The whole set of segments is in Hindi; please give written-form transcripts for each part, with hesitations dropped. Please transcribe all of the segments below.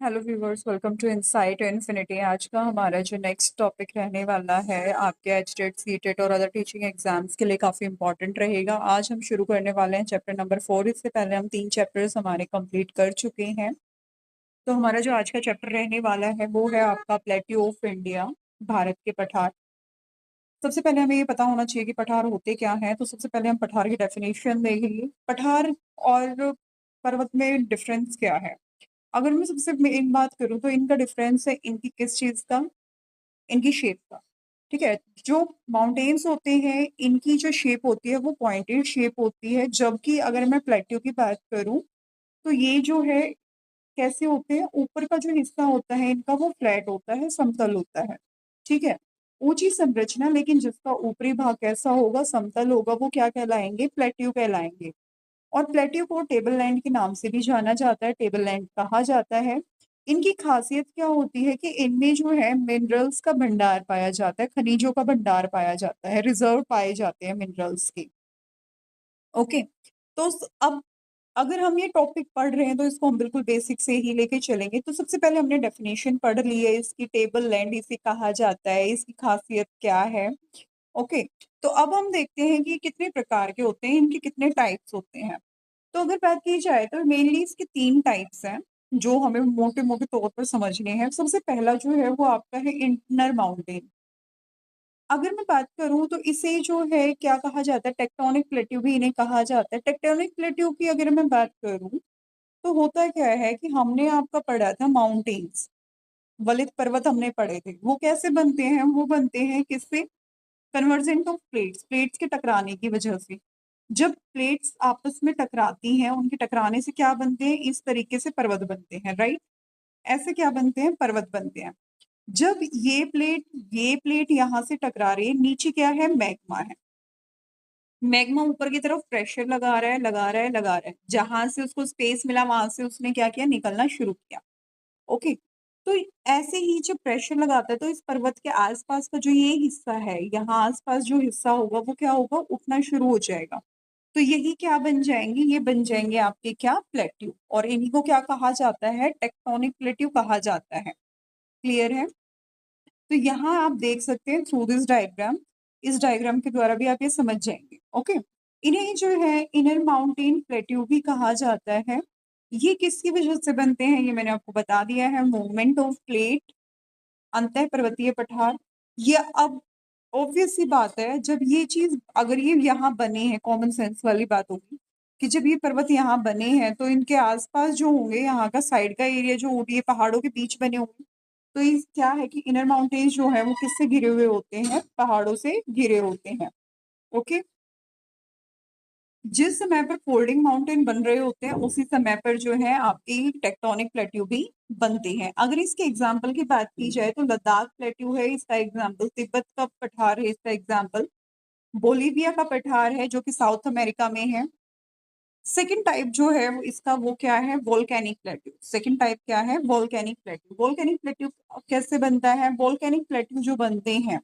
Hello viewers, welcome to Insight Infinity. आज का हमारा जो नेक्स्ट टॉपिक रहने वाला है आपके एचटेट सीटेट और अदर टीचिंग एग्जाम्स के लिए काफ़ी इंपॉर्टेंट रहेगा। आज हम शुरू करने वाले हैं चैप्टर नंबर 4। इससे पहले हम 3 चैप्टर्स हमारे कंप्लीट कर चुके हैं। तो हमारा जो आज का चैप्टर रहने वाला है वो है आपका प्लेट्यू ऑफ इंडिया, भारत के पठार। सबसे पहले हमें ये पता होना चाहिए कि पठार होते क्या हैं। तो सबसे पहले हम पठार की डेफिनेशन देखेंगे। पठार और पर्वत में डिफरेंस क्या है। अगर मैं सबसे मेन बात करूँ तो इनका डिफरेंस है इनकी किस चीज़ का, इनकी शेप का। ठीक है, जो माउंटेन्स होते हैं इनकी जो शेप होती है वो पॉइंटेड शेप होती है, जबकि अगर मैं प्लेट्यू की बात करूँ तो ये जो है कैसे होते हैं, ऊपर का जो हिस्सा होता है इनका वो फ्लैट होता है, समतल होता है। ठीक है, ऊंची संरचना, लेकिन जिसका ऊपरी भाग कैसा होगा, समतल होगा, वो क्या कहलाएंगे, प्लेट्यू कहलाएंगे। और प्लेट्यू को टेबल लैंड के नाम से भी जाना जाता है, टेबल लैंड कहा जाता है। इनकी खासियत क्या होती है कि इनमें जो है मिनरल्स का भंडार पाया जाता है, खनिजों का भंडार पाया जाता है, रिजर्व पाए जाते हैं मिनरल्स के। ओके, तो अब अगर हम ये टॉपिक पढ़ रहे हैं तो इसको हम बिल्कुल बेसिक से ही लेके चलेंगे। तो सबसे पहले हमने डेफिनेशन पढ़ ली है, इसकी टेबल लैंड इसे कहा जाता है, इसकी खासियत क्या है। ओके, तो अब हम देखते हैं कि कितने प्रकार के होते हैं, इनके कितने टाइप्स होते हैं। तो अगर बात की जाए तो मेनली इसके 3 टाइप्स हैं जो हमें मोटे मोटे तौर पर समझने हैं। सबसे पहला जो है वो आपका है इंटरनल माउंटेन। अगर मैं बात करूं तो इसे जो है क्या कहा जाता है, टेक्टोनिक प्लेट्यू भी इन्हें कहा जाता है। टेक्टोनिक प्लेट्यू की अगर मैं बात करूं तो होता क्या है कि हमने आपका पढ़ा था माउंटेन्स, वलित पर्वत हमने पढ़े थे। वो कैसे बनते हैं, वो बनते हैं किससे, कन्वर्जेंट ऑफ प्लेट्स, प्लेट्स के टकराने की वजह से। जब प्लेट्स आपस में टकराती हैं, उनके टकराने से क्या बनते हैं, इस तरीके से पर्वत बनते हैं, राइट। ऐसे क्या बनते हैं, पर्वत बनते हैं। जब ये प्लेट यहाँ से टकरा रही है, नीचे क्या है, मैग्मा है। मैग्मा ऊपर की तरफ प्रेशर लगा रहा है, लगा रहा है, लगा रहा है। जहां से उसको स्पेस मिला वहां से उसने क्या किया, निकलना शुरू किया। ओके, तो ऐसे ही जब प्रेशर लगाता है तो इस पर्वत के आसपास का जो ये हिस्सा है, यहाँ आसपास जो हिस्सा होगा वो क्या होगा, उठना शुरू हो जाएगा। तो यही क्या बन जाएंगे, ये बन जाएंगे आपके क्या, प्लेट्यू। और इन्हीं को क्या कहा जाता है, टेक्टोनिक प्लेट्यू कहा जाता है। क्लियर है। तो यहाँ आप देख सकते हैं थ्रू दिस डायग्राम, इस डायग्राम के द्वारा भी आप ये समझ जाएंगे। ओके, इन्हें जो है इनर माउंटेन प्लेट्यू भी कहा जाता है। ये किसकी वजह से बनते हैं, ये मैंने आपको बता दिया है, मूवमेंट ऑफ प्लेट, अंतः पर्वतीय पठार। ये अब ऑब्वियस सी बात है, जब ये चीज अगर ये यहाँ बने हैं, कॉमन सेंस वाली बात होगी कि जब ये पर्वत यहाँ बने हैं तो इनके आसपास जो होंगे, यहाँ का साइड का एरिया जो ये पहाड़ों के बीच बने होंगे, तो ये क्या है कि इनर माउंटेन्स जो है वो किससे घिरे हुए होते हैं, पहाड़ों से घिरे होते हैं। ओके, जिस समय पर फोल्डिंग माउंटेन बन रहे होते हैं उसी समय पर जो है आपकी टेक्टोनिक प्लेट्यू भी बनते हैं। अगर इसके एग्जाम्पल की बात की जाए तो लद्दाख प्लेट्यू है इसका एग्जाम्पल, तिब्बत का पठार है इसका एग्जाम्पल, बोलीविया का पठार है जो कि साउथ अमेरिका में है। सेकेंड टाइप जो है वो इसका वो क्या है, वोल्केनिक प्लेट्यू। सेकेंड टाइप क्या है, वोल्केनिक प्लेट्यू। वोल्केनिक प्लेट्यू कैसे बनता है, वोल्केनिक प्लेट्यू जो बनते हैं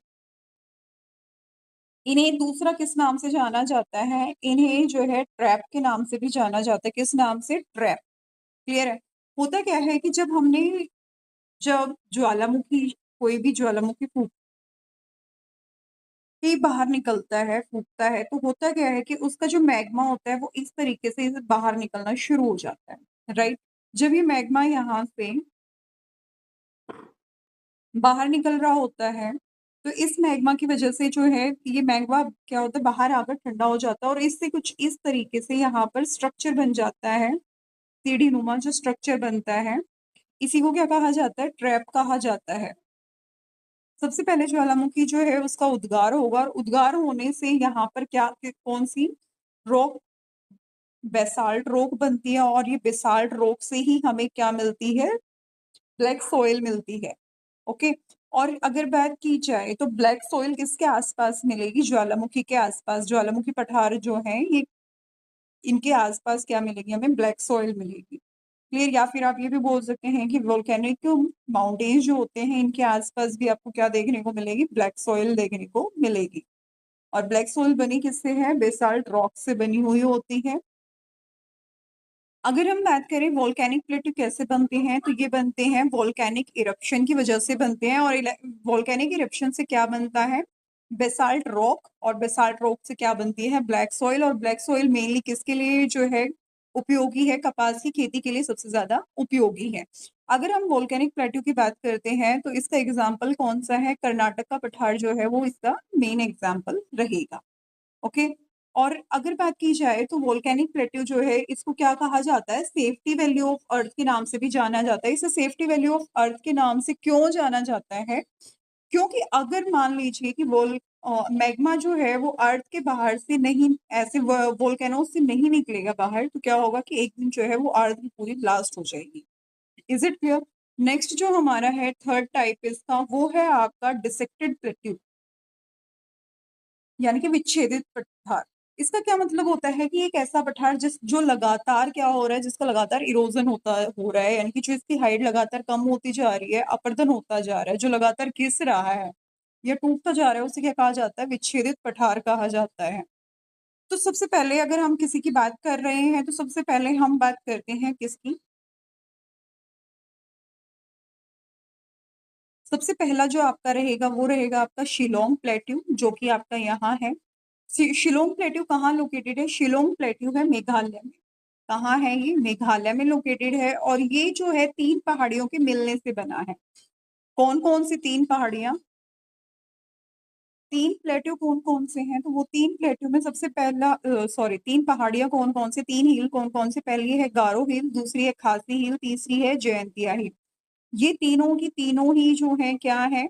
इन्हें दूसरा किस नाम से जाना जाता है, इन्हें जो है ट्रैप के नाम से भी जाना जाता है। किस नाम से, ट्रैप। क्लियर है। होता क्या है कि जब ज्वालामुखी, कोई भी ज्वालामुखी फूट के बाहर निकलता है, फूटता है, तो होता क्या है कि उसका जो मैग्मा होता है वो इस तरीके से बाहर निकलना शुरू हो जाता है, राइट। जब ये मैग्मा यहाँ से बाहर निकल रहा होता है तो इस मैग्मा की वजह से जो है ये मैग्मा क्या होता है, बाहर आकर ठंडा हो जाता है और इससे कुछ इस तरीके से यहाँ पर स्ट्रक्चर बन जाता है, सीढ़ी नुमा जो स्ट्रक्चर बनता है, इसी को क्या कहा जाता है, ट्रैप कहा जाता है। सबसे पहले ज्वालामुखी जो है उसका उद्गार होगा और उद्गार होने से यहाँ पर क्या, कौन सी रॉक, बेसाल्ट रॉक बनती है और ये बेसाल्ट रॉक से ही हमें क्या मिलती है, ब्लैक सॉइल मिलती है। ओके, और अगर बात की जाए तो ब्लैक सॉइल किसके आसपास मिलेगी, ज्वालामुखी के आसपास। ज्वालामुखी पठार जो है ये, इनके आसपास क्या मिलेगी, हमें ब्लैक सॉइल मिलेगी। क्लियर। या फिर आप ये भी बोल सकते हैं कि वोल्केनिक माउंटेन्स जो होते हैं इनके आसपास भी आपको क्या देखने को मिलेगी, ब्लैक सॉइल देखने को मिलेगी। और ब्लैक सॉइल बनी किससे है, बेसाल्ट रॉक से बनी हुई होती है। अगर हम बात करें वोल्केनिक प्लेटू कैसे बनते हैं, तो ये बनते हैं वोल्केनिक इरप्शन की वजह से बनते हैं। और वोल्केनिक इरप्शन से क्या बनता है? Basalt rock. और बेसाल्ट रॉक से क्या बनती है? Black soil. और ब्लैक सॉइल मेनली किसके लिए जो है उपयोगी है? कपास की खेती के लिए सबसे ज्यादा उपयोगी है। अगर हम वोल्केनिक प्लेटू की बात करते हैं तो इसका एग्जाम्पल कौन सा है? कर्नाटक का पठार जो है वो इसका मेन एग्जाम्पल रहेगा। ओके। और अगर बात की जाए तो वोल्केनिक प्लेट्यू जो है इसको क्या कहा जाता है? सेफ्टी वैल्यू ऑफ अर्थ के नाम से भी जाना जाता है। इसे सेफ्टी वैल्यू ऑफ अर्थ के नाम से क्यों जाना जाता है? क्योंकि अगर मान लीजिए कि मैग्मा जो है वो अर्थ के बाहर से नहीं, ऐसे वोल्केनो से नहीं निकलेगा बाहर, तो क्या होगा कि एक दिन जो है वो अर्थ पूरी ब्लास्ट हो जाएगी। Is it clear? नेक्स्ट जो हमारा है थर्ड टाइप इसका, वो है आपका डिसेक्टेड प्लेट्यू, यानी कि विच्छेदित पठार। इसका क्या मतलब होता है कि एक ऐसा पठार जिस जो लगातार क्या हो रहा है, जिसका लगातार इरोजन हो रहा है, यानी कि जो इसकी हाइट लगातार कम होती जा रही है, अपर्दन होता जा रहा है, जो लगातार घिस रहा है या टूटता जा रहा है, उसे क्या कहा जाता है? विच्छेदित पठार कहा जाता है। तो सबसे पहले अगर हम किसी की बात कर रहे हैं तो सबसे पहले हम बात करते हैं किसकी? सबसे पहला जो आपका रहेगा वो रहेगा आपका शिलोंग प्लेट्यू, जो कि आपका यहाँ है। शिलोंग प्लेट्यू कहाँ लोकेटेड है? शिलोंग प्लेट्यू है मेघालय में। कहाँ है ये? मेघालय में लोकेटेड है। और ये जो है 3 पहाड़ियों के मिलने से बना है। कौन कौन सी 3 पहाड़ियां? 3 प्लेट्यू कौन कौन से हैं? तो वो 3 प्लेट्यू में सबसे पहला, सॉरी, 3 पहाड़ियां कौन कौन से, 3 हिल कौन कौन से? पहली है गारो हिल, दूसरी है खासी हिल, तीसरी है जयंतिया हिल। ये तीनों की तीनों ही जो है क्या है,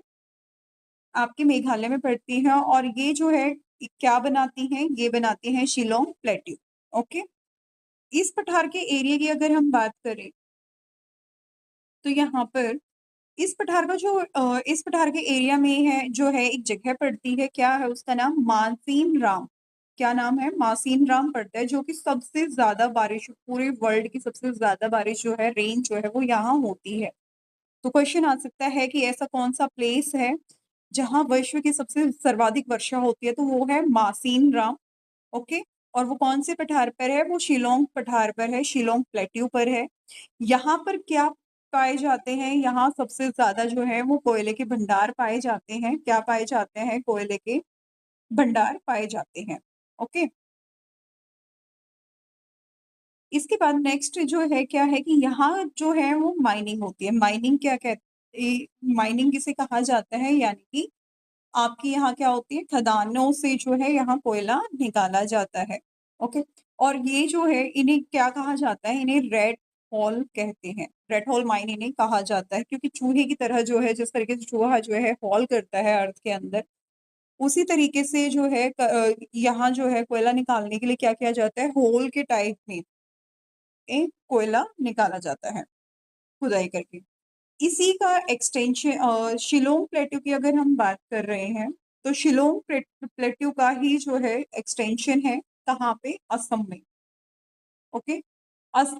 आपके मेघालय में पड़ती हैं। और ये जो है क्या बनाती हैं? ये बनाती हैं शिलोंग प्लेट्यू। ओके। इस पठार के एरिया की अगर हम बात करें तो यहाँ पर इस पठार का जो इस पठार के एरिया में है जो है एक जगह पड़ती है, क्या है उसका नाम? मासीन राम। क्या नाम है? मासीन राम पड़ता है, जो कि सबसे ज्यादा बारिश, पूरे वर्ल्ड की सबसे ज्यादा बारिश जो है, रेन जो है वो यहाँ होती है। तो क्वेश्चन आ सकता है कि ऐसा कौन सा प्लेस है जहां विश्व की सबसे सर्वाधिक वर्षा होती है? तो वो है मासीन राम। ओके। और वो कौन से पठार पर है? वो शिलोंग पठार पर है, शिलोंग प्लेट्यू पर है। यहाँ पर क्या पाए जाते हैं? यहाँ सबसे ज्यादा जो है वो कोयले के भंडार पाए जाते हैं। क्या पाए जाते हैं? कोयले के भंडार पाए जाते हैं। ओके। इसके बाद नेक्स्ट जो है क्या है कि यहाँ जो है वो माइनिंग होती है। माइनिंग क्या कहते? माइनिंग किसे कहा जाता है? यानी कि आपकी यहाँ क्या होती है? खदानों से जो है यहाँ कोयला निकाला जाता है। ओके। और ये जो है इन्हें क्या कहा जाता है? इन्हें रेड हॉल कहते हैं। रेड हॉल माइन इन्हें कहा जाता है, क्योंकि चूहे की तरह जो है, जिस तरीके से चूहा जो है हॉल करता है अर्थ के अंदर, उसी तरीके से जो है यहाँ जो है कोयला निकालने के लिए क्या किया जाता है? होल के टाइप में एक कोयला निकाला जाता है खुदाई करके। इसी का एक्सटेंशन शिलोंग प्लेट्यू की अगर हम बात कर रहे हैं तो शिलोंग प्लेट्यू का ही जो है एक्सटेंशन है कहाँ पे? असम में। ओके। अस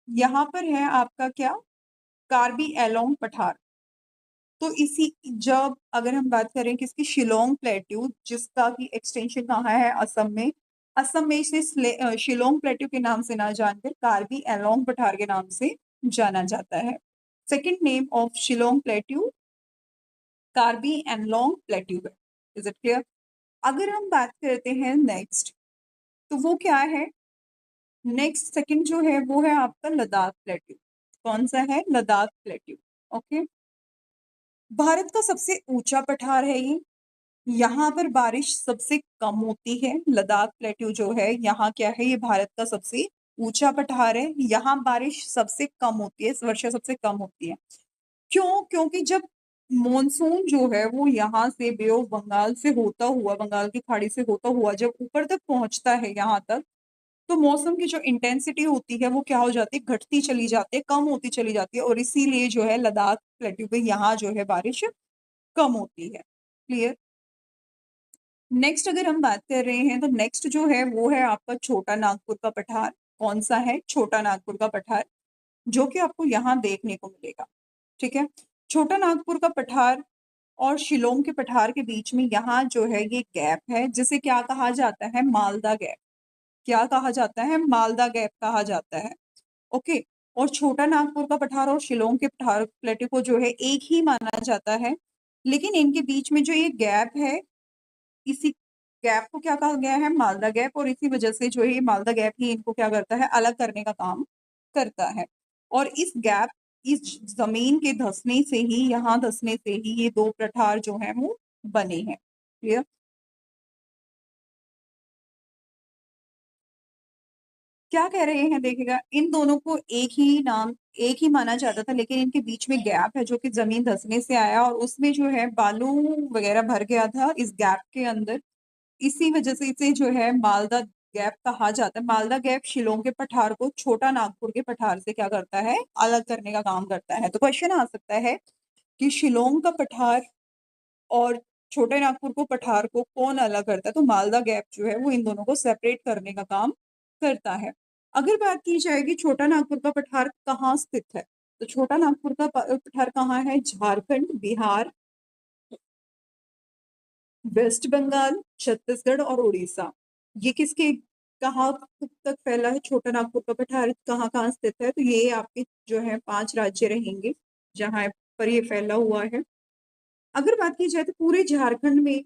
यहाँ पर है आपका क्या? कार्बी एलोंग पठार। तो इसी, जब अगर हम बात करें किसकी? शिलोंग प्लेट्यू, जिसका की एक्सटेंशन कहाँ है? असम में। असम में इसे शिलोंग प्लेट्यू के नाम से ना जानकर कार्बी एलोंग पठार के नाम से जाना जाता है। Second name of Shillong plateau Karbi Anglong plateau है। Is it clear? अगर हम बात करते हैं नेक्स्ट, तो वो क्या है? नेक्स्ट सेकंड जो है वो है आपका लद्दाख प्लेट्यू। कौन सा है? लद्दाख प्लेट्यू। ओके। भारत का सबसे ऊंचा पठार है ये। यहाँ पर बारिश सबसे कम होती है। लद्दाख प्लेट्यू जो है यहाँ क्या है? ये भारत का सबसे ऊंचा पठार है। यहाँ बारिश सबसे कम होती है, वर्षा सबसे कम होती है। क्यों? क्योंकि जब मॉनसून जो है वो यहाँ से बे ऑफ बंगाल से होता हुआ, बंगाल की खाड़ी से होता हुआ जब ऊपर तक पहुंचता है यहाँ तक, तो मौसम की जो इंटेंसिटी होती है वो क्या हो जाती है? घटती चली जाती है, कम होती चली जाती है। और इसीलिए जो है लद्दाख प्लेट्यू पे यहाँ जो है बारिश कम होती है। क्लियर? नेक्स्ट अगर हम बात कर रहे हैं तो नेक्स्ट जो है वो है आपका छोटा नागपुर का पठार। कौन सा है? छोटा नागपुर का पठार, जो कि आपको यहाँ देखने को मिलेगा। ठीक है। छोटा नागपुर का पठार और शिलोंग के पठार के बीच में यहाँ जो है ये गैप है, जिसे क्या कहा जाता है? मालदा गैप। क्या कहा जाता है? मालदा गैप कहा जाता है। ओके। और छोटा नागपुर का पठार और शिलोंग के पठार प्लेटो को जो है एक ही माना जाता है, लेकिन इनके बीच में जो ये गैप है, इसी गैप को क्या कहा गया है? मालदा गैप। और इसी वजह से जो है ये मालदा गैप ही इनको क्या करता है? अलग करने का काम करता है। और इस गैप, इस जमीन के धंसने से ही, यहाँ धंसने से ही ये दो पठार जो है वो बने हैं। क्लियर? क्या कह रहे हैं? देखिएगा, इन दोनों को एक ही नाम, एक ही माना जाता था, लेकिन इनके बीच में गैप है जो कि जमीन धंसने से आया और उसमें जो है बालू वगैरह भर गया था इस गैप के अंदर। इसी वजह से इसे जो है मालदा गैप कहा जाता है। मालदा गैप शिलोंग के पठार को छोटा नागपुर के पठार से क्या करता है? अलग करने का काम करता है। तो क्वेश्चन आ सकता है कि शिलोंग का पठार और छोटे नागपुर को पठार को कौन अलग करता है? तो मालदा गैप जो है वो इन दोनों को सेपरेट करने का काम करता है। अगर बात की जाए कि छोटा नागपुर का पठार कहाँ स्थित है, तो छोटा नागपुर का पठार कहाँ है? झारखंड, बिहार, वेस्ट बंगाल, छत्तीसगढ़ और उड़ीसा। ये किसके, कहाँ तक फैला है छोटा नागपुर का पठार? कहाँ कहाँ स्थित है? तो ये आपके जो है 5 राज्य रहेंगे जहां पर ये फैला हुआ है। अगर बात की जाए तो पूरे झारखंड में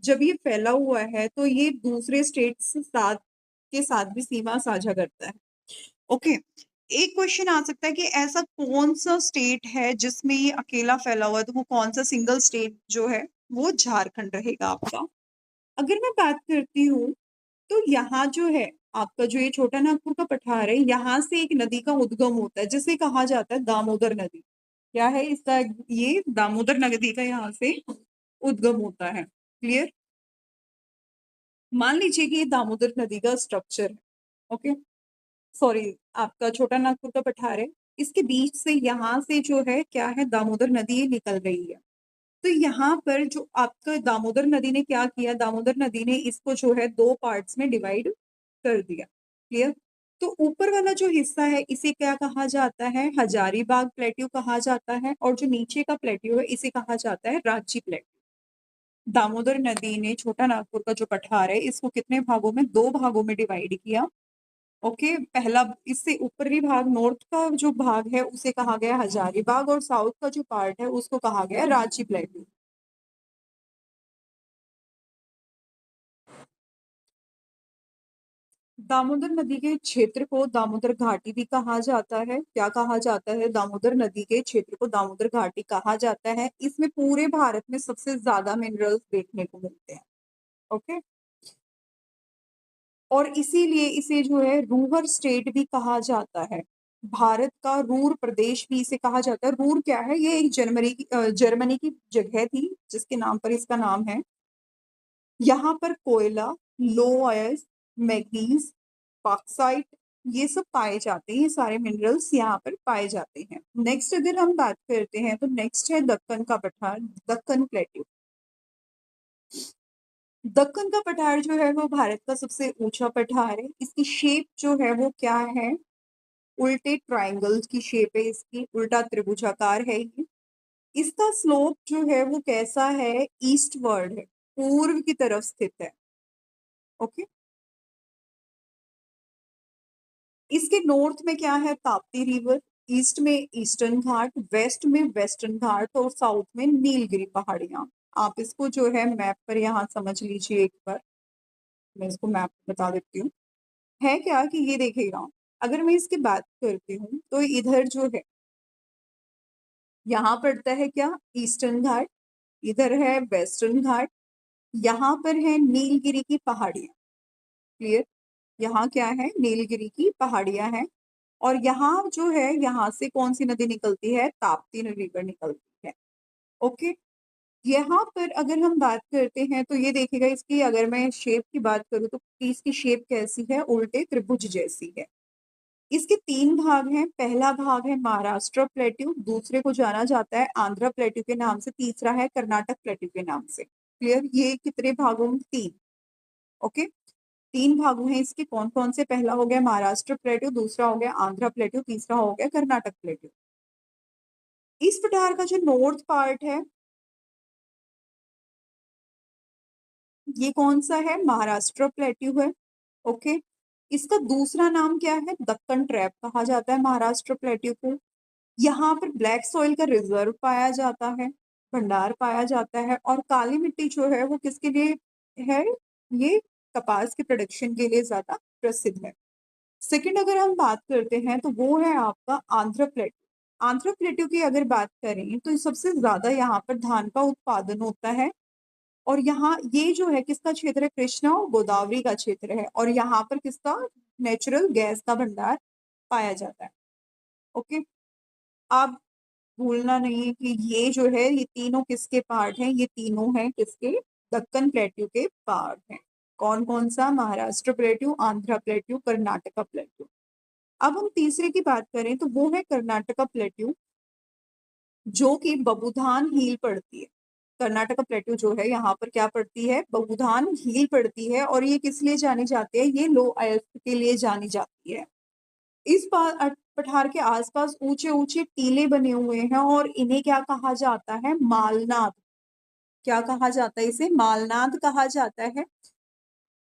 जब ये फैला हुआ है तो ये दूसरे स्टेट साथ के साथ भी सीमा साझा करता है। ओके। एक क्वेश्चन आ सकता है कि ऐसा कौन सा स्टेट है जिसमें ये अकेला फैला हुआ है? तो वो कौन सा सिंगल स्टेट जो है? वो झारखंड रहेगा आपका। अगर मैं बात करती हूँ तो यहाँ जो है आपका, जो ये छोटा नागपुर का पठार है, यहाँ से एक नदी का उद्गम होता है जिसे कहा जाता है दामोदर नदी। क्या है इसका? ये दामोदर नदी का यहाँ से उद्गम होता है। क्लियर? मान लीजिए कि ये दामोदर नदी का स्ट्रक्चर है। ओके, सॉरी, आपका छोटा नागपुर का पठार है, इसके बीच से यहाँ से जो है क्या है? दामोदर नदी निकल रही है। तो यहाँ पर जो आपका दामोदर नदी ने क्या किया? दामोदर नदी ने इसको जो है दो पार्ट्स में डिवाइड कर दिया। क्लियर? तो ऊपर वाला जो हिस्सा है इसे क्या कहा जाता है? हजारीबाग प्लेट्यू कहा जाता है। और जो नीचे का प्लेट्यू है इसे कहा जाता है रांची प्लेट्यू। दामोदर नदी ने छोटा नागपुर का जो पठार है इसको कितने भागों में? 2 भागों में डिवाइड किया। ओके, पहला, इससे ऊपरी भाग, नॉर्थ का जो भाग है उसे कहा गया हजारीबाग और साउथ का जो पार्ट है उसको कहा गया रांची प्लेट्यू। दामोदर नदी के क्षेत्र को दामोदर घाटी भी कहा जाता है। क्या कहा जाता है? दामोदर नदी के क्षेत्र को दामोदर घाटी कहा जाता है। इसमें पूरे भारत में सबसे ज्यादा मिनरल्स देखने को मिलते हैं। ओके। और इसीलिए इसे जो है रूवर स्टेट भी कहा जाता है। भारत का रूर प्रदेश भी इसे कहा जाता है। रूर क्या है? ये एक जर्मनी की जगह थी जिसके नाम पर इसका नाम है। यहाँ पर कोयला, लो अयर्स, मैग्नीज, बॉक्साइट, ये सब पाए जाते हैं। ये सारे मिनरल्स यहाँ पर पाए जाते हैं। नेक्स्ट अगर हम बात करते हैं तो नेक्स्ट है दक्कन का पठार, दक्कन प्लेट्यू। दक्कन का पठार जो है वो भारत का सबसे ऊंचा पठार है। इसकी शेप जो है वो क्या है? उल्टे ट्रायंगल की शेप है इसकी, उल्टा त्रिभुजाकार है ये। इसका स्लोप जो है वो कैसा है? ईस्टवर्ड है, पूर्व की तरफ स्थित है। ओके। इसके नॉर्थ में क्या है? ताप्ती रिवर, ईस्ट में ईस्टर्न घाट, वेस्ट में वेस्टर्न घाट और साउथ में नीलगिरी पहाड़ियां। आप इसको जो है मैप पर यहाँ समझ लीजिए एक बार। मैं इसको मैप बता देती हूँ। है क्या कि ये देखिएगा, अगर मैं इसकी बात करती हूँ तो इधर जो है यहाँ पड़ता है क्या? ईस्टर्न घाट। इधर है वेस्टर्न घाट। यहाँ पर है नीलगिरी की पहाड़ियां। क्लियर? यहाँ क्या है? नीलगिरी की पहाड़ियां हैं। और यहाँ जो है, यहाँ से कौन सी नदी निकलती है? ताप्ती रिवर निकलती है। ओके। यहाँ पर अगर हम बात करते हैं तो ये देखिएगा, इसकी अगर मैं शेप की बात करूँ तो इसकी शेप कैसी है? उल्टे त्रिभुज जैसी है। इसके 3 भाग हैं। पहला भाग है महाराष्ट्र प्लेट्यू, दूसरे को जाना जाता है आंध्र प्लेट्यू के नाम से, तीसरा है कर्नाटक प्लेट्यू के नाम से। क्लियर? ये कितने भागों में? 3। ओके। 3 भागों हैं इसके। कौन कौन से? पहला हो गया महाराष्ट्र प्लेट्यू, दूसरा हो गया आंध्र प्लेट्यू, तीसरा हो गया कर्नाटक प्लेट्यू। इस पठार का जो नॉर्थ पार्ट है ये कौन सा है? महाराष्ट्र प्लेट्यू है। ओके। इसका दूसरा नाम क्या है? दक्कन ट्रैप कहा जाता है महाराष्ट्र प्लेट्यू को। यहाँ पर ब्लैक सॉइल का रिजर्व पाया जाता है, भंडार पाया जाता है। और काली मिट्टी जो है वो किसके लिए है? ये कपास के प्रोडक्शन के लिए ज्यादा प्रसिद्ध है। सेकंड अगर हम बात करते हैं तो वो है आपका आंध्र प्लेट्यू। आंध्र प्लेट्यू की अगर बात करें तो सबसे ज्यादा यहाँ पर धान का उत्पादन होता है। और यहाँ ये जो है किसका क्षेत्र है? कृष्णा और गोदावरी का क्षेत्र है। और यहाँ पर किसका नेचुरल गैस का भंडार पाया जाता है। ओके। आप भूलना नहीं है कि ये जो है ये तीनों किसके पार्ट हैं? ये तीनों हैं किसके? दक्कन प्लेट्यू के पार्ट हैं। कौन कौन सा? Maharashtra plateau, Andhra plateau, Karnataka plateau. अब हम तीसरे की बात करें तो वो है कर्नाटका प्लेट्यू, जो कि बबूधान हील पड़ती है। कर्नाटका प्लेट्यू जो है यहाँ पर क्या पड़ती है? बबूधान हील पड़ती है। और ये किस लिए जानी जाती है? ये लो अयस्क के लिए जानी जाती है। इस पठार के आसपास ऊंचे ऊंचे टीले बने हुए हैं और इन्हें क्या कहा जाता है? मालनाद। क्या कहा जाता है? इसे मालनाद कहा जाता है।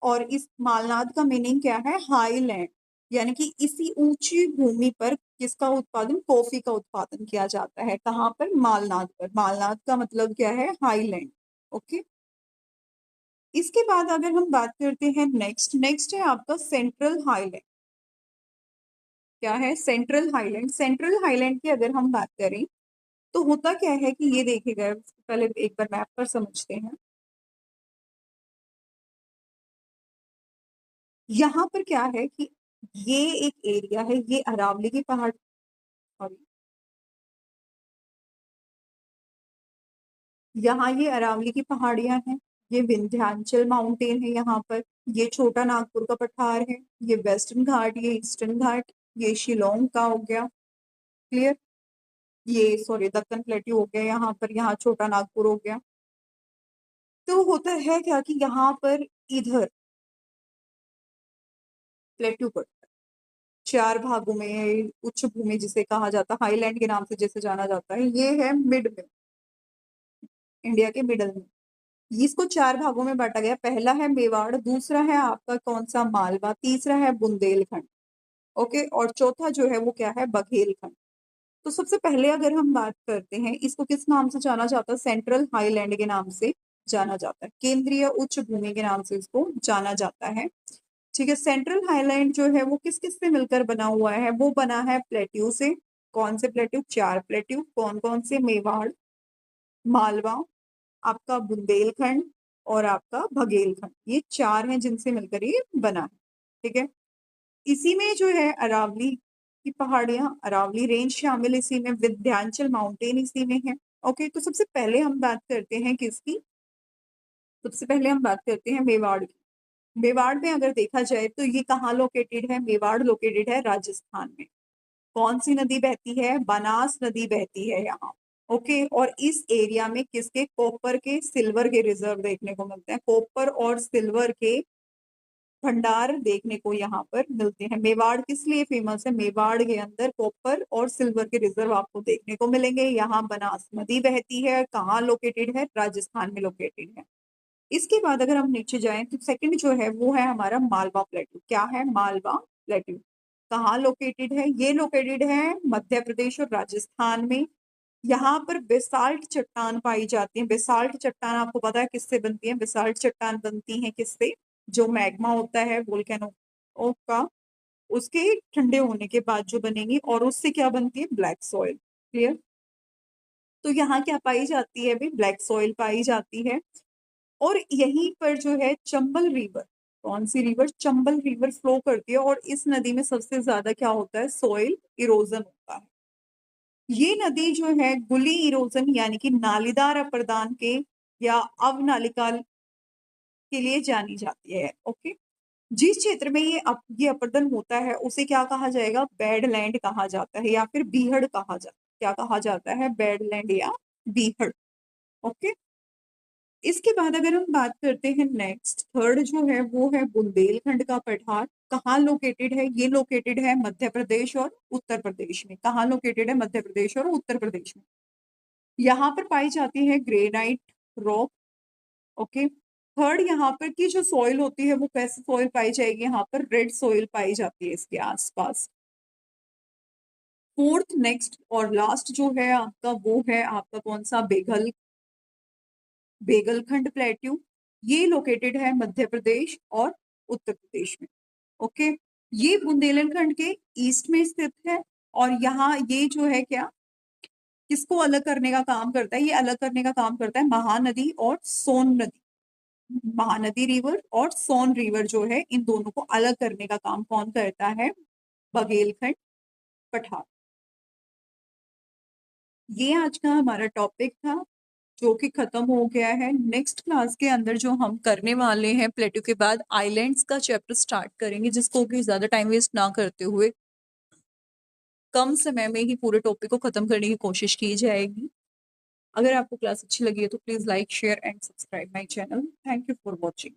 और इस मालनाद का मीनिंग क्या है? हाईलैंड। यानी कि इसी ऊंची भूमि पर किसका उत्पादन? कॉफी का उत्पादन किया जाता है। कहाँ पर? मालनाद पर। मालनाद का मतलब क्या है? हाईलैंड। ओके। इसके बाद अगर हम बात करते हैं नेक्स्ट, नेक्स्ट है आपका सेंट्रल हाईलैंड। क्या है? Central highland. सेंट्रल हाईलैंड की अगर हम बात करें तो होता क्या है कि ये देखिएगा, पहले एक बार मैप पर समझते हैं। यहाँ पर क्या है कि ये एक एरिया है, ये अरावली की पहाड़, सॉरी, यहाँ ये अरावली की पहाड़ियां हैं। ये विंध्याचल माउंटेन है यहाँ पर। ये छोटा नागपुर का पठार है। ये वेस्टर्न घाट, ये ईस्टर्न घाट, ये शिलोंग का हो गया। क्लियर? ये सॉरी दक्कन प्लेट्यू हो गया यहाँ पर, यहाँ छोटा नागपुर हो गया। तो होता है क्या कि यहाँ पर इधर प्लेट्यू पर चार भागों में उच्च भूमि जिसे कहा जाता है, हाईलैंड के नाम से जैसे जाना जाता है, ये है मिड में, इंडिया के मिडल में। इसको चार भागों में बांटा गया। पहला है मेवाड़, दूसरा है आपका कौन सा? मालवा, तीसरा है बुंदेलखंड। ओके। और चौथा जो है वो क्या है? बघेलखंड। तो सबसे पहले अगर हम बात करते हैं, इसको किस नाम से जाना जाता है? सेंट्रल हाईलैंड के नाम से जाना जाता है, केंद्रीय उच्च भूमि के नाम से इसको जाना जाता है। ठीक है। सेंट्रल हाईलैंड जो है वो किस किस से मिलकर बना हुआ है? वो बना है प्लेट्यू से। कौन से प्लेट्यू? चार प्लेट्यू। कौन कौन से? मेवाड़, मालवा, आपका बुंदेलखंड और आपका बघेलखंड। ये चार हैं जिनसे मिलकर ये बना है। ठीक है। इसी में जो है अरावली की पहाड़ियां, अरावली रेंज शामिल इसी में, विंध्याचल माउंटेन इसी में है। ओके। तो सबसे पहले हम बात करते हैं किसकी? सबसे पहले हम बात करते हैं मेवाड़ की। मेवाड़ में अगर देखा जाए तो ये कहाँ लोकेटेड है? मेवाड़ लोकेटेड है राजस्थान में। कौन सी नदी बहती है? बनास नदी बहती है यहाँ। ओके। और इस एरिया में किसके? कॉपर के, सिल्वर के रिजर्व देखने को मिलते हैं। कॉपर और सिल्वर के भंडार देखने को यहाँ पर मिलते हैं। मेवाड़ किस लिए फेमस है? मेवाड़ के अंदर कॉपर और सिल्वर के रिजर्व आपको देखने को मिलेंगे। यहाँ बनास नदी बहती है। कहाँ लोकेटेड है? राजस्थान में लोकेटेड है। इसके बाद अगर हम नीचे जाएं तो सेकंड जो है वो है हमारा मालवा प्लेट्यू। क्या है? मालवा प्लेट्यू। कहाँ लोकेटेड है? ये लोकेटेड है मध्य प्रदेश और राजस्थान में। यहाँ पर बेसाल्ट चट्टान पाई जाती है। बेसाल्ट चट्टान आपको पता है किससे बनती है? बेसाल्ट चट्टान बनती है किससे? जो मैग्मा होता है वोल्केनो का, उसके ठंडे होने के बाद जो बनेगी, और उससे क्या बनती है? Black soil. क्लियर? तो यहाँ क्या पाई जाती है? भी ब्लैक सॉइल पाई जाती है। और यहीं पर जो है चंबल रिवर, कौन सी रिवर? चंबल रिवर फ्लो करती है। और इस नदी में सबसे ज्यादा क्या होता है? सॉइल इरोजन होता है। ये नदी जो है गुली इरोजन यानी कि नालीदार अपर्दान के या अवनालिका के लिए जानी जाती है। ओके। जिस क्षेत्र में ये अपर्दन होता है उसे क्या कहा जाएगा? बेडलैंड कहा जाता है या फिर बीहड़ कहा जाता है। क्या कहा जाता है? बेडलैंड या बीहड़। ओके। इसके बाद अगर हम बात करते हैं नेक्स्ट, थर्ड जो है वो है बुंदेलखंड का पठार। कहाँ लोकेटेड है? ये लोकेटेड है मध्य प्रदेश और उत्तर प्रदेश में। कहाँ लोकेटेड है? मध्य प्रदेश और उत्तर प्रदेश में। यहाँ पर पाई जाती है ग्रेनाइट रॉक। ओके। थर्ड, यहाँ पर की जो सॉइल होती है वो कैसी सॉइल पाई जाएगी, यहाँ पर रेड सॉइल पाई जाती है इसके आसपास। फोर्थ नेक्स्ट और लास्ट जो है आपका, वो है आपका कौन सा, बेगलखंड प्लेट्यू। ये लोकेटेड है मध्य प्रदेश और उत्तर प्रदेश में। ओके, ये बुंदेलखंड के ईस्ट में स्थित है। और यहाँ ये जो है क्या, किसको अलग करने का काम करता है, ये अलग करने का काम करता है महानदी और सोन नदी। महानदी रिवर और सोन रिवर जो है, इन दोनों को अलग करने का काम कौन करता है, बघेलखंड पठार। ये आज का हमारा टॉपिक था जो कि खत्म हो गया है। नेक्स्ट क्लास के अंदर जो हम करने वाले हैं, प्लेटू के बाद आइलैंड्स का चैप्टर स्टार्ट करेंगे, जिसको कि ज्यादा टाइम वेस्ट ना करते हुए कम समय में ही पूरे टॉपिक को खत्म करने की कोशिश की जाएगी। अगर आपको क्लास अच्छी लगी है तो please like share and subscribe my channel. Thank you for watching.